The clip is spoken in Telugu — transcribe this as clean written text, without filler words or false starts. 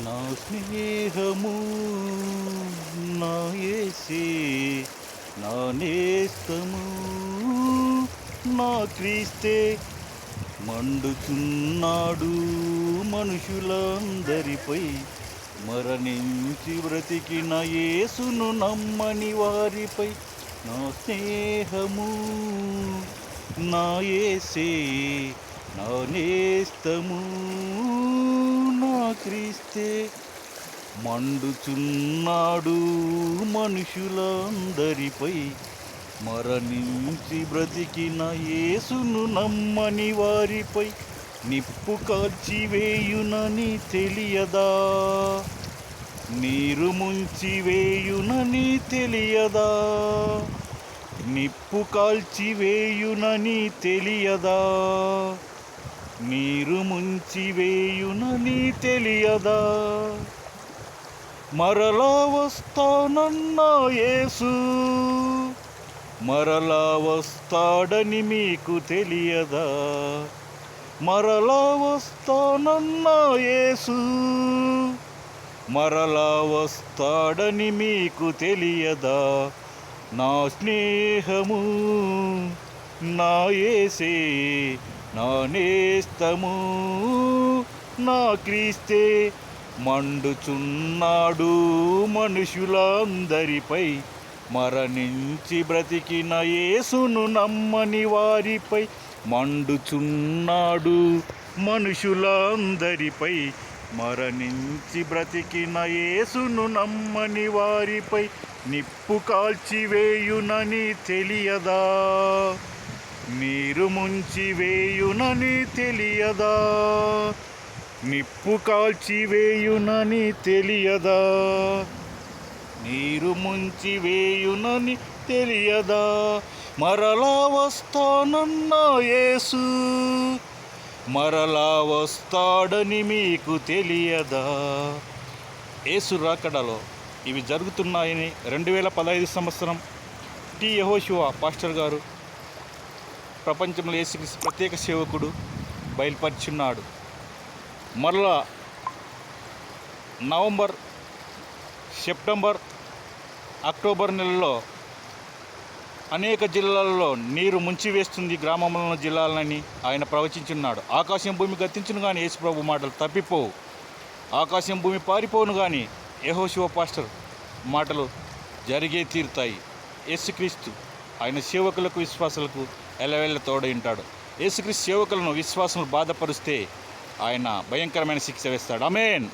నా స్నేహము నా యేసే, నా నేస్తము నా క్రీస్తే. మండుచున్నాడు మనుషులందరిపై, మరణించి బ్రతికిన యేసును నమ్మని వారిపై. నా స్నేహము నా యేసే, నా నేస్తము నా క్రీస్తే. మండుచున్నాడు మనుషులందరిపై, మరణించి బ్రతికిన యేసును నమ్మని వారిపై. నిప్పు కాల్చివేయునని తెలియదా, నీరు ముంచివేయునని తెలియదా. నిప్పు కాల్చివేయునని తెలియదా, నీరు ముంచివేయునని తెలియదా. మరలా వస్తానన్నా యేసు, మరలా వస్తాడని మీకు తెలియదా. మరలా వస్తానన్నా యేసు, మరలా వస్తాడని మీకు తెలియదా. నా స్నేహము నా యేసే, నా నేస్తము నా క్రీస్తే. మండుచున్నాడు మనుషులందరిపై, మరణించి బ్రతికిన యేసును నమ్మని వారిపై. మండుచున్నాడు మనుషులందరిపై, మరణించి బ్రతికిన యేసును నమ్మని వారిపై. నిప్పు కాల్చివేయునని తెలియదా, నీరు ముంచివేయునని తెలియదా. నిప్పు కాల్చివేయునని తెలియదా, నీరు ముంచివేయునని తెలియదా. మరలా వస్తానన్నా యేసు, మరలా వస్తాడని మీకు తెలియదా. యేసు రాకడలో ఇవి జరుగుతున్నాయని 2015 సంవత్సరం టి యెహోషువ పాస్టర్ గారు, ప్రపంచంలో యేసుక్రీస్తు ప్రత్యేక సేవకుడు, బయలుపరిచున్నాడు. మరలా నవంబర్, సెప్టెంబర్, అక్టోబర్ నెలలో అనేక జిల్లాలలో నీరు ముంచివేస్తుంది గ్రామంలో జిల్లాలని ఆయన ప్రవచించున్నాడు. ఆకాశం భూమి గతించును కానీ యేసు ప్రభు మాటలు తప్పిపోవు, ఆకాశం భూమి పారిపోవును కానీ యెహోషువ పాస్టర్ మాటలు జరిగే తీరుతాయి. యేసుక్రీస్తు ఆయన సేవకులకు విశ్వాసులకు ఎల్లవేళ తోడై ఉంటాడు. యేసుక్రీస్తు సేవకులను విశ్వాసులను బాధపరుస్తే ఆయన భయంకరమైన శిక్ష వేస్తాడు. ఆమేన్.